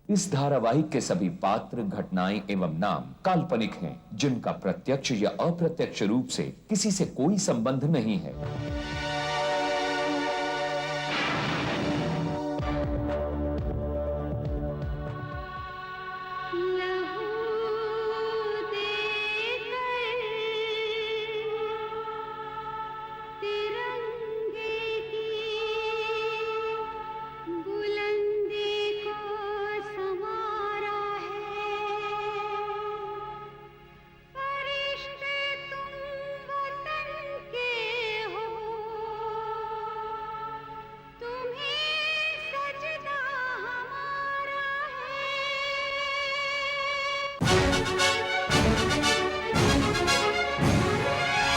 इस धारावाहिक के सभी पात्र, घटनाएं एवं नाम काल्पनिक हैं, जिनका प्रत्यक्ष या अप्रत्यक्ष रूप से किसी से कोई संबंध नहीं है।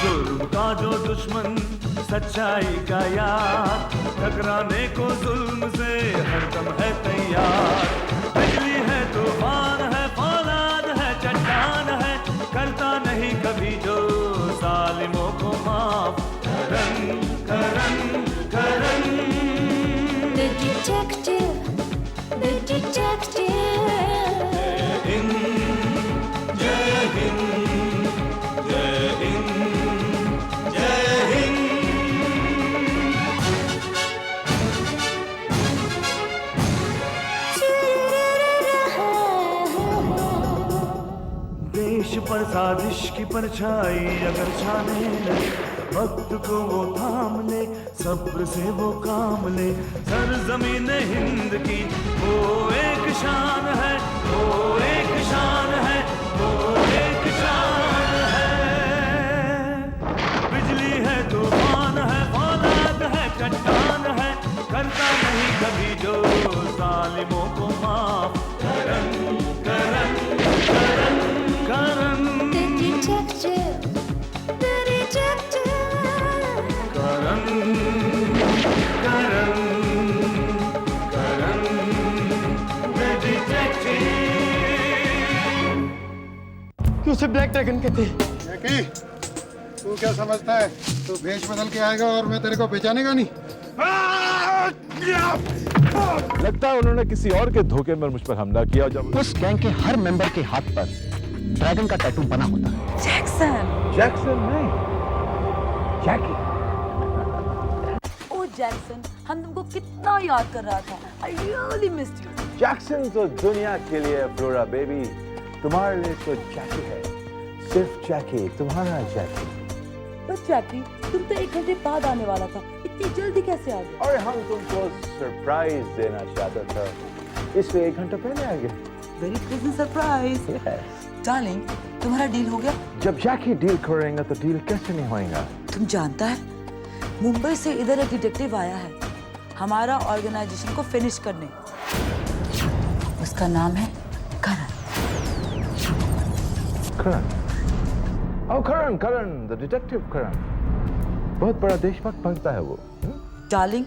जुल्म का जो दुश्मन सच्चाई का यार, टकराने को जुल्म से हरदम है तैयार। बिजली है, तूफान है, फौलाद है, चट्टान है, करता नहीं कभी जो जालिमों को माफ। करन करन करन The detective, the detective. जय हिंद, जय हिंद, जय हिंद। देश पर साजिश की परछाई अगर छाने लगे, वक्त को वो थाम ले, सब्र से वो काम ले। सरजमीन हिंद की वो एक शान है, वो एक शान है, वो एक शान है। बिजली है, तूफान है, फौलाद है, चट्टान है, करता नहीं कभी जो जालिमों को माफ। करन करन करन करन The detective, the detective. Karan Karan Karan the detective। क्यों उसे ब्लैक ड्रैगन कहते हैं? जैकी, तू क्या समझता है? तू भेष बदल के आएगा और मैं तेरे को पहचानेगा नहीं? लगता है उन्होंने किसी और के धोखे में मुझ पर हमला किया। जब उस गैंग के हर मेंबर के हाथ पर ड्रैगन का टैटू बना होता है। जैक्सन नहीं, जैकी। ओ जैक्सन, हम तुमको कितना याद कर रहा था। I really missed you. Jackson तो दुनिया के लिए फ्लोरा बेबी, तुम्हारे लिए तो जैकी है, सिर्फ जैकी, तुम्हारा जैकी। बस जैकी, तुम तो 1 घंटे बाद आने वाला था, इतनी जल्दी कैसे आ गए? और हम तुमको सरप्राइज देना चाहता था, इसलिए 1 घंटा पहले आ गए। Very pleasant surprise. डार्लिंग, तुम्हारा डील हो गया? जब जैकी डील करेंगे तो डील कैसे नहीं होएगा? तुम जानता है, मुंबई से इधर एक डिटेक्टिव आया है हमारा ऑर्गेनाइजेशन को फिनिश करने। उसका नाम है करण। करण? Oh, करण, द डिटेक्टिव करण। बहुत बड़ा देशभक्त बनता है वो। डार्लिंग,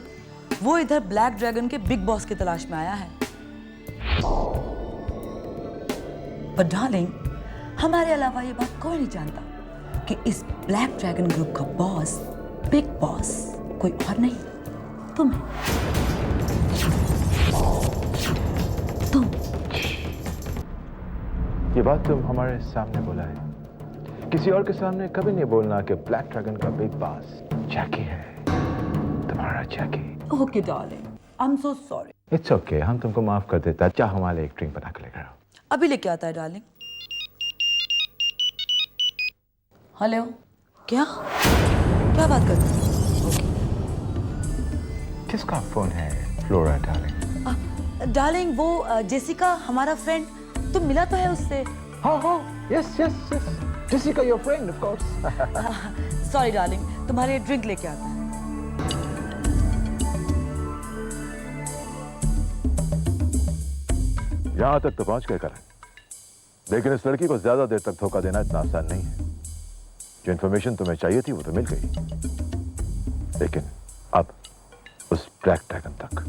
वो इधर ब्लैक ड्रैगन के बिग बॉस की तलाश में आया है। पर डार्लिंग, हमारे अलावा ये बात कोई नहीं जानता कि इस ब्लैक ड्रैगन ग्रुप का बॉस, बिग बॉस कोई और नहीं, तुम है। तुम। ये बात तुम हमारे सामने बोला है, किसी और के सामने कभी नहीं बोलना कि ब्लैक ड्रैगन का बिग बॉस जैकी है, तुम्हारा Jackie. Okay darling, I am so sorry. It's okay, हम तुमको माफ कर देता। चाह हमारे एक ड्रिंक बना के लेकर आओ। अभी लेके आता है डार्लिंग। हेलो, क्या क्या बात करते हैं? किसका फोन है फ्लोरा डार्लिंग? डार्लिंग, वो जेसिका, हमारा फ्रेंड, तुम मिला तो है उससे? हाँ, yes yes yes, Jessica your friend of course. Sorry darling, तुम्हारे ड्रिंक लेके आता है। यहाँ तक तो पहुंच गए करण, लेकिन इस लड़की को ज्यादा देर तक धोखा देना इतना आसान नहीं है। जो इन्फॉर्मेशन तुम्हें चाहिए थी वो तो मिल गई, लेकिन अब उस ब्लैक ड्रैगन तक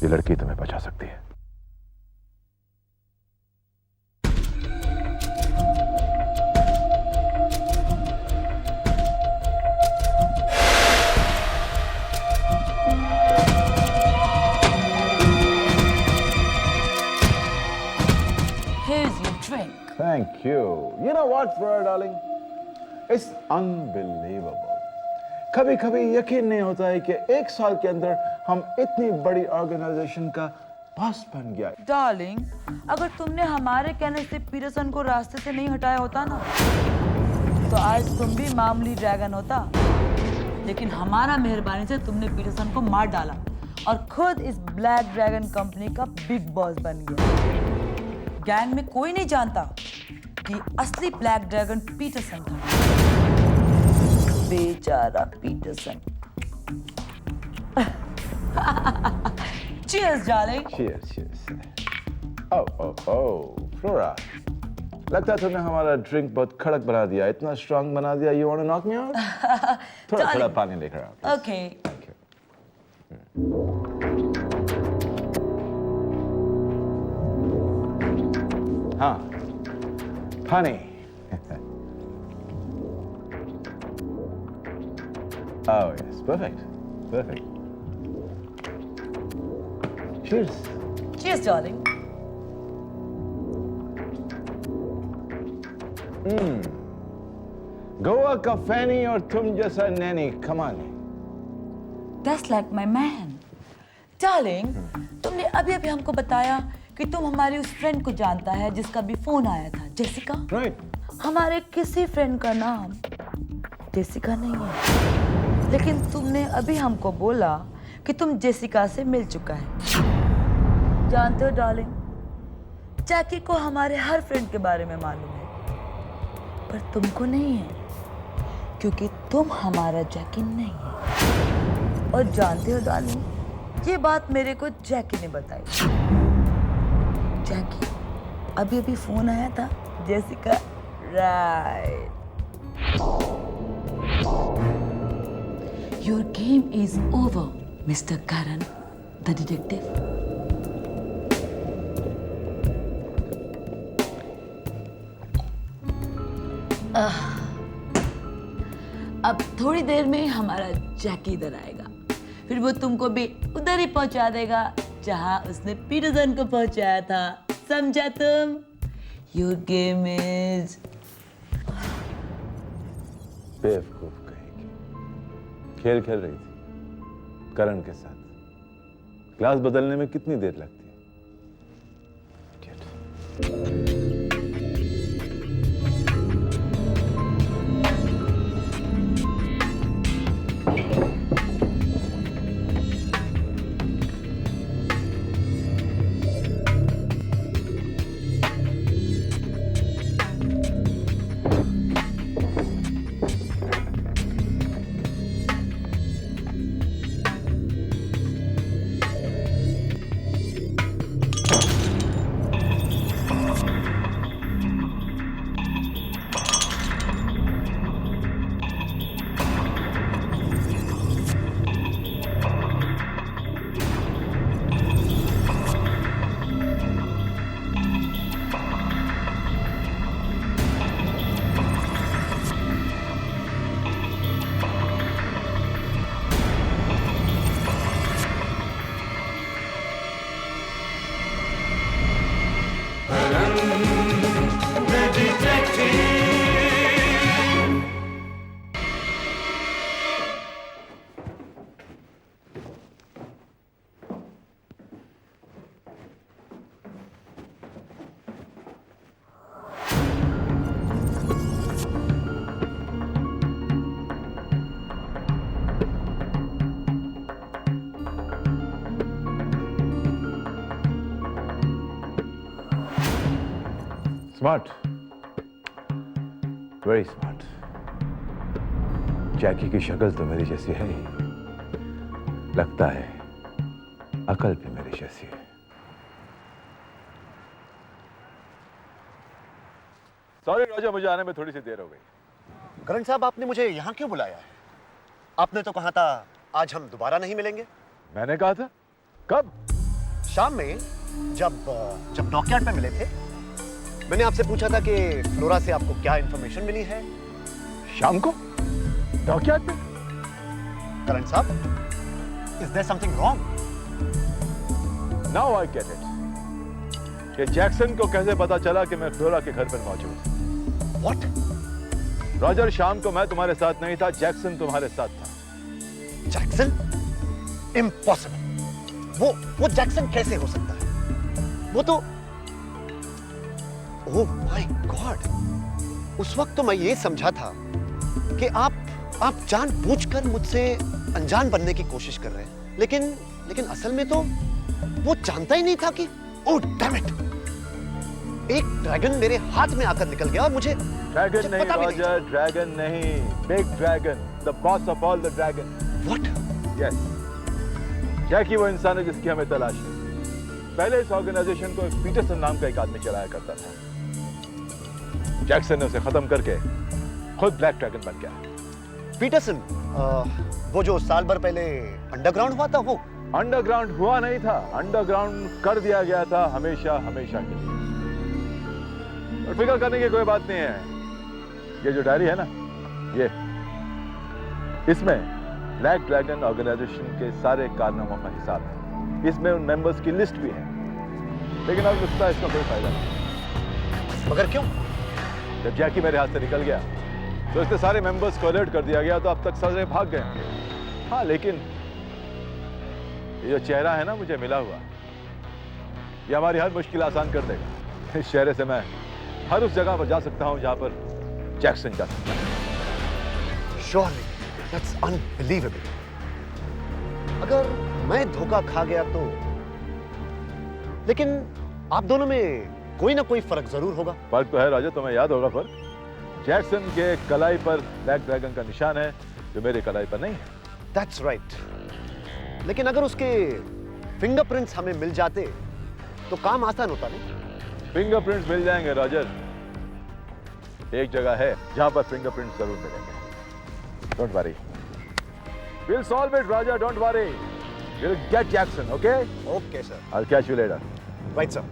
ये लड़की तुम्हें बचा सकती है। Here's your drink. Thank you. You know what, Flora darling? It's unbelievable. कभी कभी यकीन नहीं होता है कि एक साल के अंदर हम इतनी बड़ी ऑर्गेनाइजेशन का बॉस बन गया. डार्लिंग, अगर तुमने हमारे कहने से पीटरसन को रास्ते से नहीं हटाया होता ना, तो आज तुम भी मामूली ड्रैगन होता. लेकिन हमारा मेहरबानी से तुमने पीटरसन को मार डाला और खुद इस ब्लैक ड्रैगन कंपनी का बिग बॉस बन गया. गैंग में कोई नहीं जानता कि असली ब्लैक ड्रैगन पीटरसन था. बेचारा Peterson. Cheers, darling. Cheers, cheers. Oh, Flora. लगता है तुमने हमारा ड्रिंक बहुत कड़क बना दिया, इतना स्ट्रांग बना दिया. You want to knock me out? थोड़ा पानी लेकर आओ. Okay. Thank you. हाँ, पानी. Oh yes, perfect. Cheers. Cheers, darling. Goa का फैनी और तुम जैसा Naini. Come on. That's like my man. Darling, तुमने अभी हमको बताया कि तुम हमारी उस फ्रेंड को जानता है जिसका भी फोन आया था, जेसिका. Right. हमारे किसी फ्रेंड का नाम जेसिका नहीं है, लेकिन तुमने अभी हमको बोला कि तुम जेसिका से मिल चुका है. जानते हो डार्लिंग, जैकी को हमारे हर फ्रेंड के बारे में मालूम है, पर तुमको नहीं है, क्योंकि तुम हमारा जैकी नहीं है. और जानते हो डार्लिंग, ये बात मेरे को जैकी ने बताई. जैकी, अभी फोन आया था Jessica. Right. Your game is over, Mr. Karan, the detective. अब थोड़ी देर में हमारा जैकी इधर आएगा, फिर वो तुमको भी उधर ही पहुंचा देगा जहां उसने पीटरसन को पहुंचाया था. समझा तुम? Your game is बेवकूफ कहेगी. खेल खेल रही थी करण के साथ. ग्लास बदलने में कितनी देर लगती है? Smart, very smart. जैकी की शक्ल तो मेरी जैसी है ही, लगता है अकल भी मेरी जैसी है. सॉरी राजा, मुझे आने में थोड़ी सी देर हो गई. करण साहब, आपने मुझे यहाँ क्यों बुलाया है? आपने तो कहा था आज हम दोबारा नहीं मिलेंगे. मैंने कहा था? कब? शाम में, जब डॉकयार्ड पे मिले थे. मैंने आपसे पूछा था कि फ्लोरा से आपको क्या इंफॉर्मेशन मिली है. शाम को डॉकयार्ड पे? करण साहब, is there something wrong? Now I get it. कि जैक्सन को कैसे पता चला कि मैं फ्लोरा के घर पर मौजूद हूं। What? रॉजर, शाम को मैं तुम्हारे साथ नहीं था, जैक्सन तुम्हारे साथ था। जैक्सन? Impossible. वो जैक्सन कैसे हो सकता है? वो तो ओह माय गॉड, उस वक्त तो मैं ये समझा था कि आप जानबूझकर मुझसे अनजान बनने की कोशिश कर रहे हैं, लेकिन असल में तो वो जानता ही नहीं था कि ओह डैम इट, एक ड्रैगन मेरे हाथ में आकर निकल गया और मुझे ड्रैगन नहीं रॉजर, ड्रैगन नहीं, big dragon, the boss of all the dragon. What? Yes, Jackie वो इंसान है जिसकी हमें तलाश है। पहले इस ऑर्गेनाइजेशन को पीटरसन नाम का एक आदमी चलाया करता था। जैक्सन ने उसे खत्म करके खुद ब्लैक ड्रैगन बन गया। पीटरसन, वो जो साल भर पहले अंडरग्राउंड हुआ था, वो अंडरग्राउंड हुआ नहीं था, अंडरग्राउंड कर दिया गया था हमेशा हमेशा के लिए। और फिक्र करने की कोई बात नहीं है। ये जो डायरी है ना, ये इसमें ब्लैक ड्रैगन ऑर्गेनाइजेशन के सारे कारनामों का हिसाब है। इसमें उन मेंबर्स की लिस्ट भी है, लेकिन अब लगता इसका कोई फायदा नहीं। मगर क्यों? जब जैकी मेरे हाथ से निकल गया तो इसके सारे मेंबर्स को अलर्ट कर दिया गया, तो अब तक सारे भाग गए होंगे। हाँ, लेकिन ये जो चेहरा है ना मुझे मिला हुआ, ये हमारी हर मुश्किल आसान कर देगा। इस चेहरे से मैं हर उस जगह पर जा सकता हूं जहां पर जैक्सन जा सकता है। Surely, that's unbelievable. अगर मैं धोखा खा गया तो, लेकिन आप दोनों में कोई ना कोई फर्क जरूर होगा। फर्क तो है राजा, तुम्हें याद होगा फर्क। जैक्सन के कलाई पर ब्लैक ड्रैगन का निशान है, जो मेरे कलाई पर नहीं है। That's right. लेकिन अगर उसके फिंगरप्रिंट्स हमें मिल जाते तो काम आसान होता नहीं? फिंगरप्रिंट्स मिल जाएंगे रॉजर। एक जगह है जहां पर फिंगरप्रिंट्स जरूर मिलेंगे। Don't worry, we'll solve it, Raja. Don't worry. We'll get Jackson, okay? Okay, sir. I'll catch you later. Right, sir.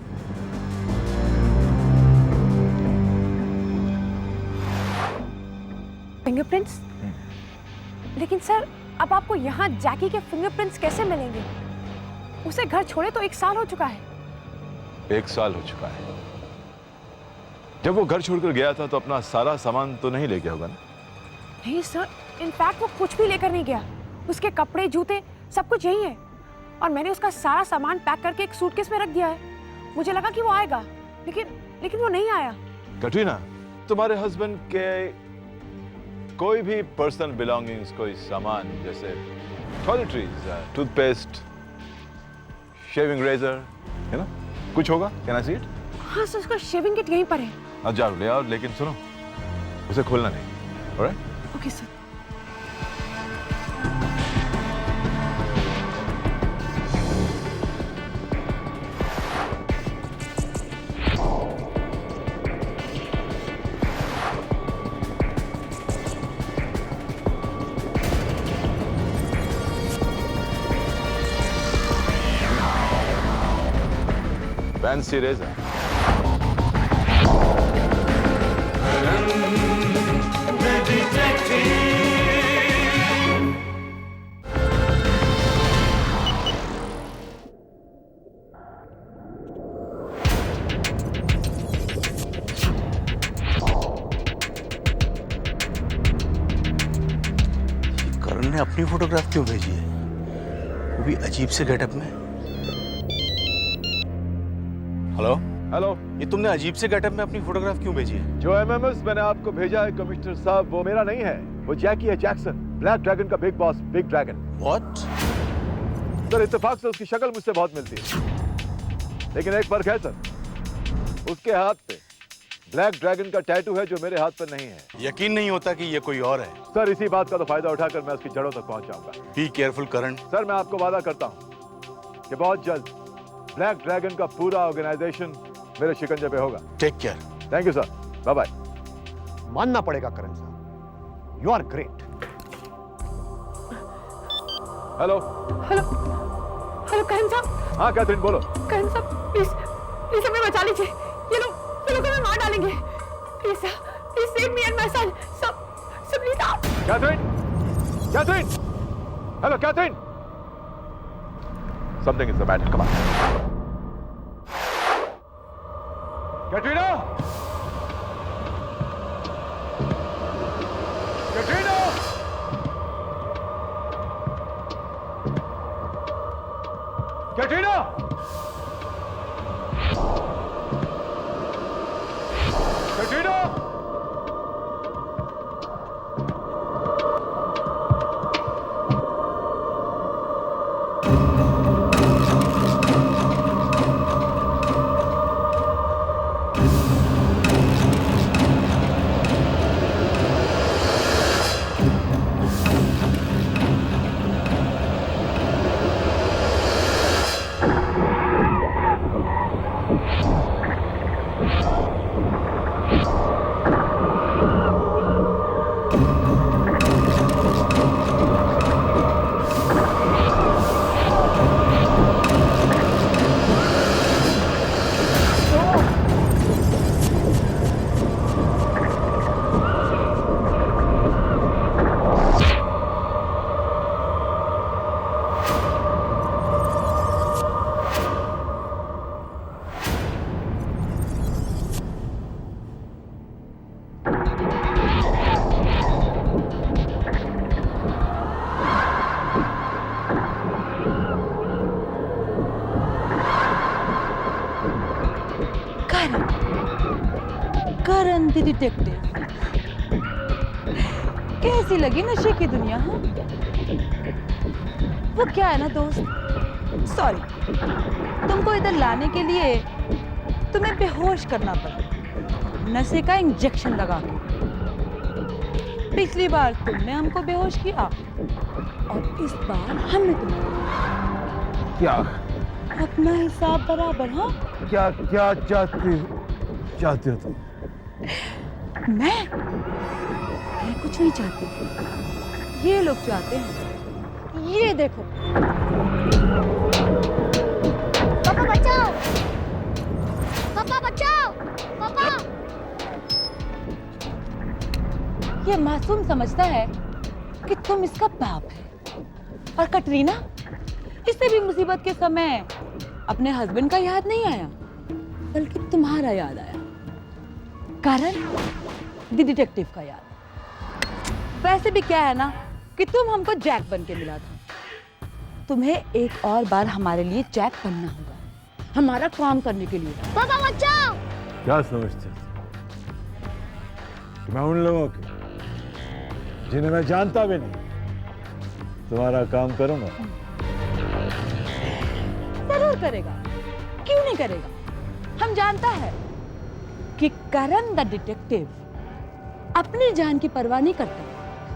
Fingerprints? लेकिन सर, अब आपको यहाँ जैकी के फिंगरप्रिंट्स कैसे मिलेंगे? उसे घर छोड़े तो 1 साल हो चुका है। 1 साल हो चुका है। जब वो घर छोड़कर गया था तो अपना सारा सामान तो नहीं ले गया होगा ना? नहीं सर, इनफैक्ट वो कुछ भी लेकर नहीं गया। उसके कपड़े, जूते, सब कुछ यही है। और मैंने उसका सारा सामान पैक करके एक सूटकेस में रख दिया है। मुझे लगा कि वो आएगा, लेकिन वो नहीं आया। कटरीना, तुम्हारे हस्बैंड के कोई भी पर्सनल बिलोंगिंग्स, कोई सामान जैसे टॉयलेटरीज, टूथपेस्ट, शेविंग रेजर, है ना, कुछ होगा? Can I see it? हाँ सर, उसका शेविंग किट यहीं पर है। अब जाओ ले आओ, लेकिन सुनो, उसे खोलना नहीं। Alright? Okay sir. Fancy razor. करण ने अपनी फोटोग्राफ क्यों भेजी है? वो भी अजीब से गेटअप में। हेलो हेलो, ये तुमने अजीब से गेटअप में अपनी फोटोग्राफ क्यों भेजी है? जो एमएमएस मैंने आपको भेजा है कमिश्नर साहब, वो मेरा नहीं है, वो जैकी है, जैक्सन, ब्लैक ड्रैगन का big boss, big dragon. What? Sir, इत्तेफाक से उसकी शक्ल मुझसे बहुत मिलती है, लेकिन एक फर्क है सर, उसके हाथ पे ब्लैक ड्रैगन का टैटू है जो मेरे हाथ पर नहीं है। यकीन नहीं होता कि ये कोई और है। सर, इसी बात का तो फायदा उठाकर मैं उसकी जड़ों तक पहुंच जाऊंगा। Be careful Karan. सर, मैं आपको वादा करता हूं कि बहुत जल्द ब्लैक ड्रैगन का पूरा ऑर्गेनाइजेशन मेरे शिकंजे पे होगा। Take care. Thank you sir, bye bye. मानना पड़ेगा करण साहब, you are great. Hello hello hello Karan साहब। हाँ कैथरीन, बोलो। करण साहब, प्लीज हमें बचा लीजिए। ये लोग हमें मार डालेंगे। Please save me and my son. सब प्लीज आप। Catherine, Catherine, hello Catherine, something is the matter, come on. Katrina! Katrina! Katrina! Katrina! Karan the detective, कैसी लगी नशे की दुनिया? हाँ, वो क्या है ना दोस्त, सॉरी, तुमको इधर लाने के लिए तुम्हें बेहोश करना पड़ा, नशे का इंजेक्शन लगा के। पिछली बार तुमने हमको बेहोश किया और इस बार हमने तुम्हें। क्या अपना हिसाब बराबर। हाँ, क्या क्या चाहती हो तुम? मैं कुछ नहीं चाहती, ये लोग चाहते हैं। ये देखो। पापा बचाओ, पापा बचाओ, पापा। ये मासूम समझता है कि तुम इसका बाप है, और कटरीना, इससे भी मुसीबत के समय अपने हस्बैंड का याद नहीं आया, बल्कि तुम्हारा याद आया, करण द डिटेक्टिव का याद। वैसे भी क्या है ना कि तुम हमको जैक बन के मिला था, तुम्हें एक और बार हमारे लिए जैक बनना होगा, हमारा काम करने के लिए। पापा बचाओ। क्या समझते थे कि मैं उन लोगों के जिन्हें मैं जानता भी नहीं तुम्हारा काम करूंगा? जरूर करेगा, क्यों नहीं करेगा। हम जानता है कि करण द डिटेक्टिव अपनी जान की परवाह नहीं करता,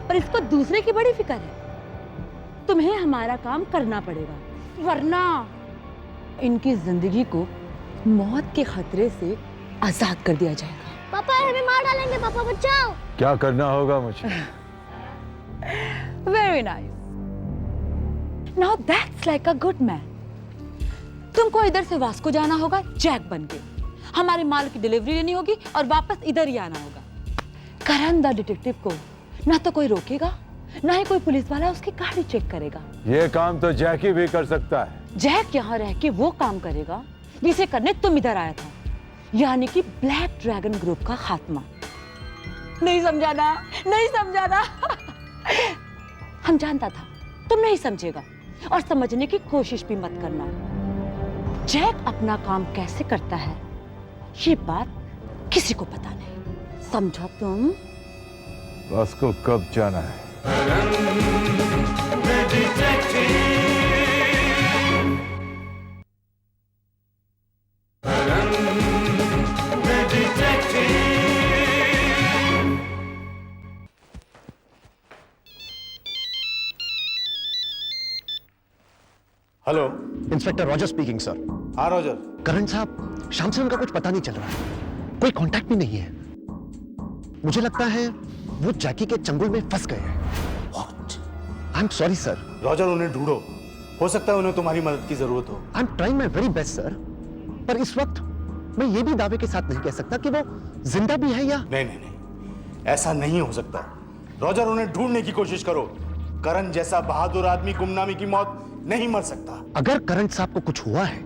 पर इसको दूसरे की बड़ी फिक्र है। तुम्हें हमारा काम करना पड़ेगा, वरना इनकी जिंदगी को मौत के खतरे से आजाद कर दिया जाएगा। पापा हमें मार डालेंगे, पापा बचाओ। क्या करना होगा मुझे? Very nice, now that's like a good man. तुमको इधर से वास्को जाना होगा जैक बन के, हमारे माल की डिलीवरी लेनी होगी और वापस इधर ही आना होगा। करण द डिटेक्टिव को ना तो कोई रोकेगा, ना ही कोई पुलिस वाला उसकी गाड़ी चेक करेगा। ये काम तो जैकी भी कर सकता है। जैक यहाँ रह के वो काम करेगा जिसे करने तुम इधर आया था, यानी कि ब्लैक ड्रैगन ग्रुप का खात्मा। नहीं समझाना, नहीं समझाना। हम जानता था तुम नहीं समझेगा, और समझने की कोशिश भी मत करना। जैक अपना काम कैसे करता है ये बात किसी को पता नहीं, समझा तुम? वास्को कब जाना है? Hello, inspector Roger speaking sir. हाँ रॉजर। करण साहब, शाम से उनका कुछ पता नहीं चल रहा है, कोई कांटेक्ट भी नहीं है। मुझे लगता है वो जैकी के चंगुल में फंस गए हैं। I am sorry sir. Roger, उन्हें ढूंढो, हो सकता है उन्हें तुम्हारी मदद की जरूरत हो। I am trying my very best sir, पर इस वक्त मैं ये भी दावे के साथ नहीं कह सकता कि वो जिंदा भी है या नहीं नहीं नहीं, ऐसा नहीं हो सकता। रॉजर, उन्हें ढूंढने की कोशिश करो। करण जैसा बहादुर आदमी गुमनामी की मौत नहीं मर सकता। अगर करण साहब को कुछ हुआ है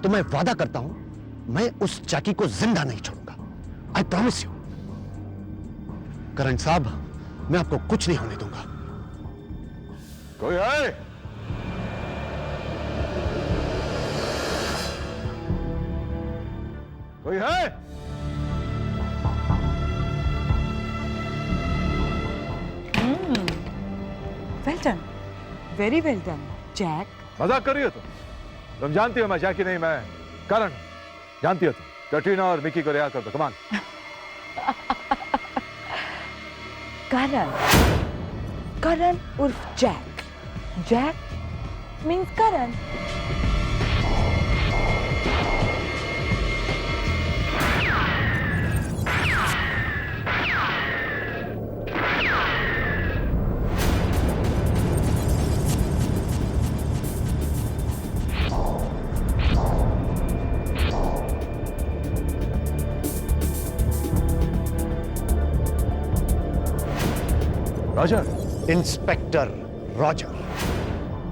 तो मैं वादा करता हूं मैं उस जैकी को जिंदा नहीं छोड़ूंगा। I promise you. करण साहब, मैं आपको कुछ नहीं होने दूंगा। कोई है? कोई है? Well done, very well done Jack. मजाक कर रही हो तुम जानती हो मैं जैकी नहीं, मैं करण। जानती हो तुम? कैटरीना और मिकी को रिहा कर दो, कमान। करण, करण उर्फ जैक। जैक मीन्स करण। रॉजर। इंस्पेक्टर रॉजर,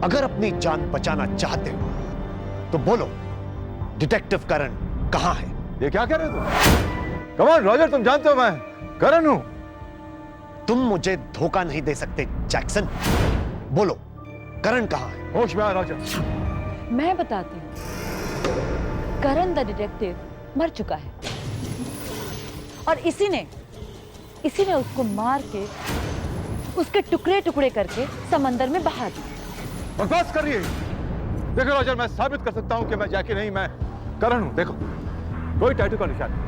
अगर अपनी जान बचाना चाहते हो तो बोलो, डिटेक्टिव करण कहां है? ये क्या कह रहे हो तुम? कमान रॉजर, तुम जानते हो मैं करण हूं। तुम मुझे धोखा नहीं दे सकते जैक्सन। बोलो, करण कहां है? होश में आ रॉजर। मैं बताती हूँ। करण द डिटेक्टिव मर चुका है और इसी ने उसको मार के उसके टुकड़े टुकड़े करके समंदर में बहा दिया। बकवास कर रही है। देखो रॉजर, मैं साबित कर सकता हूं कि मैं जैकी नहीं, मैं करण हूं। देखो, कोई टैटू का निशान नहीं।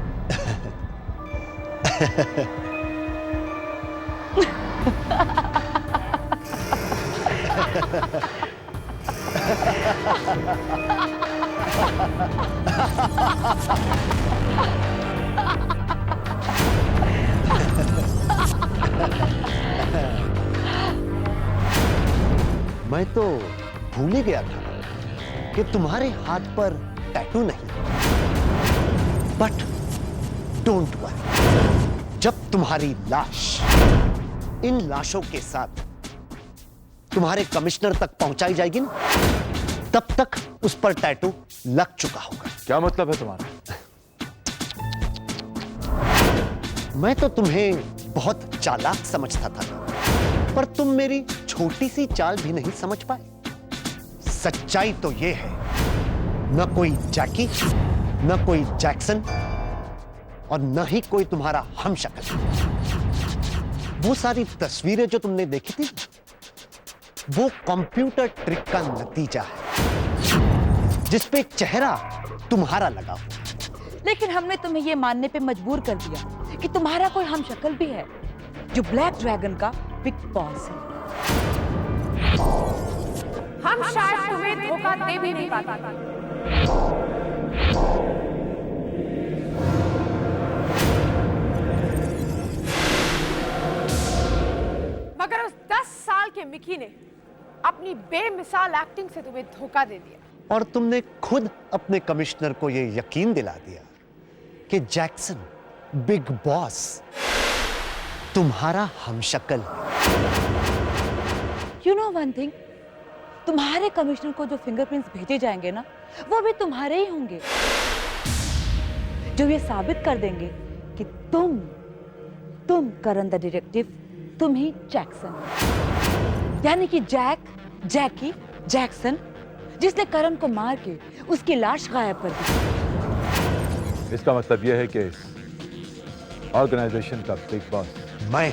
मैं तो भूल ही गया था कि तुम्हारे हाथ पर टैटू नहीं। बट डोंट वरी, जब तुम्हारी लाश इन लाशों के साथ तुम्हारे कमिश्नर तक पहुंचाई जाएगी ना, तब तक उस पर टैटू लग चुका होगा। क्या मतलब है तुम्हारा? मैं तो तुम्हें बहुत चालाक समझता था, पर तुम मेरी छोटी सी चाल भी नहीं समझ पाए। सच्चाई तो यह है, न कोई जैकी, न कोई जैक्सन और न ही कोई तुम्हारा हमशक्ल। वो सारी तस्वीरें जो तुमने देखी थी, वो कंप्यूटर ट्रिक का नतीजा है, जिसपे एक चेहरा तुम्हारा लगा हुआ। लेकिन हमने तुम्हें यह मानने पे मजबूर कर दिया कि तुम्हारा कोई हमशक्ल भी है, जो ब्लैक ड्रैगन का बिग बॉस है। हम शायद तुम्हें धोखा दे भी नहीं पाते, मगर उस 10 साल के मिकी ने अपनी बेमिसाल एक्टिंग से तुम्हें धोखा दे दिया। और तुमने खुद अपने कमिश्नर को यह यकीन दिला दिया कि जैक्सन बिग बॉस तुम्हारा हमशक्ल है। You know one thing, तुम्हारे कमिश्नर को जो फिंगरप्रिंट्स भेजे जाएंगे ना, वो भी तुम्हारे ही होंगे, जो ये साबित कर देंगे कि तुम करण द डिटेक्टिव, तुम ही जैक्सन हो। यानी कि जैकी, जैक्सन, जिसने करण को मार के उसकी लाश गायब कर दी। इसका मतलब यह है कि इस ऑर्गेनाइजेशन का बिग बॉस मैं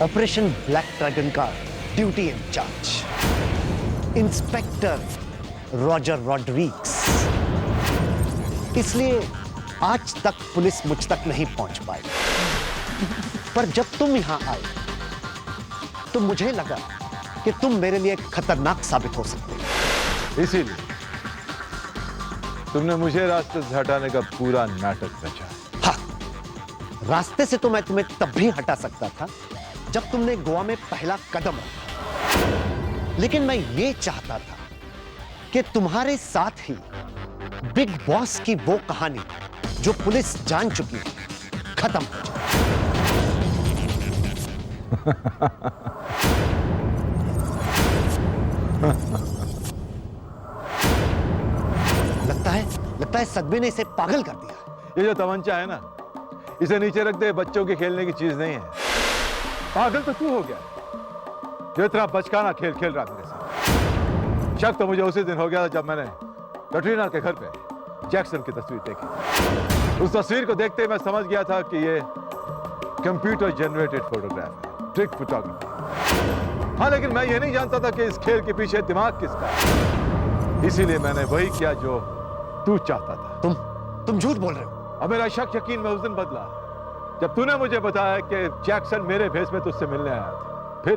ऑपरेशन ब्लैक ड्रैगन का duty incharge inspector Roger Rodrigues. इसलिए आज तक पुलिस मुझ तक नहीं पहुंच पाई, पर जब तुम यहां आए तो मुझे लगा कि तुम मेरे लिए खतरनाक साबित हो सकते हो। इसीलिए तुमने मुझे रास्ते से हटाने का पूरा नाटक रचा। हाँ, रास्ते से तो मैं तुम्हें तब भी हटा सकता था जब तुमने गोवा में पहला कदम रखा, लेकिन मैं ये चाहता था कि तुम्हारे साथ ही बिग बॉस की वो कहानी जो पुलिस जान चुकी है खत्म हो जाए। लगता है सदमे ने इसे पागल कर दिया। ये जो तमंचा है ना, इसे नीचे रख दे, बच्चों के खेलने की चीज नहीं है। पागल तो तू हो गया जो इतना बचकाना खेल खेल रहा मेरे साथ। शक तो मुझे उसी दिन हो गया था जब मैंने कैटरीना के घर पे जैक्सन की तस्वीर देखी। उस तस्वीर को देखते ही मैं समझ गया था कि ये कंप्यूटर जनरेटेड फोटोग्राफ है, ट्रिक फोटोग्राफी। हाँ, लेकिन मैं ये नहीं जानता था कि इस खेल के पीछे दिमाग किसका है। इसीलिए मैंने वही किया जो तू चाहता था। तुम झूठ बोल रहे हो। अब मेरा शक यकीन में उस दिन बदला जब तूने मुझे बताया कि जैक्सन मेरे भेस में तुझसे मिलने आया था। फिर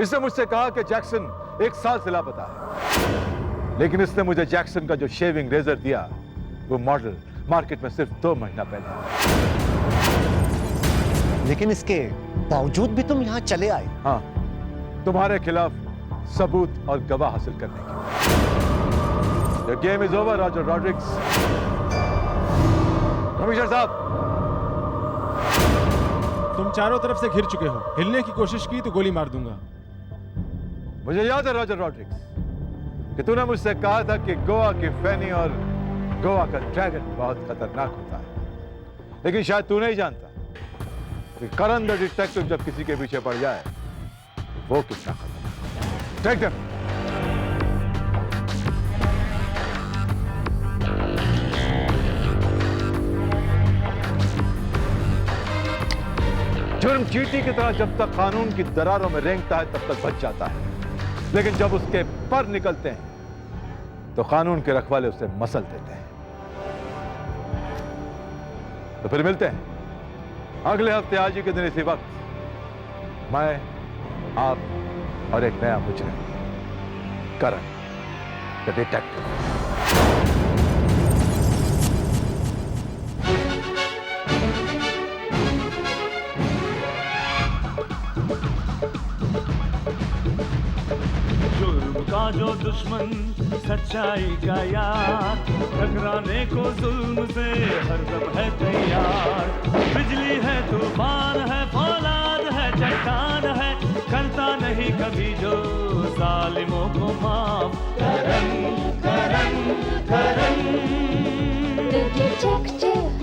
इसने मुझसे कहा कि जैक्सन 1 साल से लापता है, लेकिन इसने मुझे जैक्सन का जो शेविंग रेजर दिया वो मॉडल मार्केट में सिर्फ 2 महीना पहले आया। लेकिन इसके बावजूद भी तुम यहाँ चले आए। हाँ, तुम्हारे खिलाफ सबूत और गवाह हासिल करने के। The game is over, Roger Rodrigues. Commissioner साहब, तुम चारों तरफ से घिर चुके हो। हिलने की कोशिश की तो गोली मार दूंगा। मुझे याद है रॉजर रॉड्रिक्स कि तूने मुझसे कहा था कि गोवा की फैनी और गोवा का ड्रैगन बहुत खतरनाक होता है, लेकिन शायद तू नहीं जानता कि करण द डिटेक्टिव जब किसी के पीछे पड़ जाए वो कितना खतरनाक। Take them. जुर्म चींटी की तरह जब तक कानून की दरारों में रेंगता है तब तक बच जाता है, लेकिन जब उसके पर निकलते हैं तो कानून के रखवाले उसे मसल देते हैं। तो फिर मिलते हैं अगले हफ्ते आज ही के दिन इसी वक्त, मैं, आप और एक नया मुजरिम, करण द डिटेक्टिव। का जो दुश्मन सच्चाई का यार, टकराने को जुल्म से हरदम है तैयार। बिजली है, तूफान है, फौलाद है, चट्टान है, करता नहीं कभी जो जालिमों को माफ। Karan Karan Karan The detective,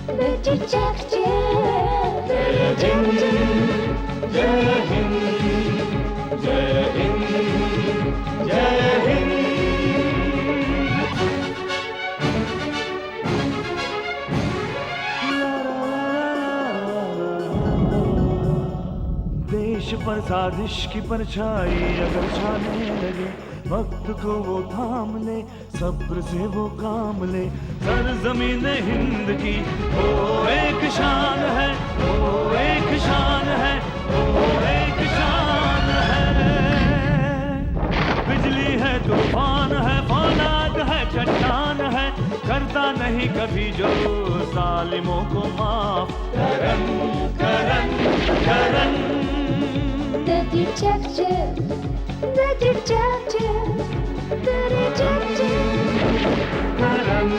the detective, जय हिंद, जय हिंद, जय हिंद, जय हिंद। देश पर साजिश की परछाई अगर छाने लगे, वक्त को वो थाम ले, सब्र से वो काम ले। सरजमीन हिंद की वो एक शान है, वो एक शान है, वो एक शान है। बिजली है, तूफान है, फौलाद है, चट्टान है, करता नहीं कभी जो जालिमों को माफ। Karan Karan Karan the detective, the detective, the detective. Karan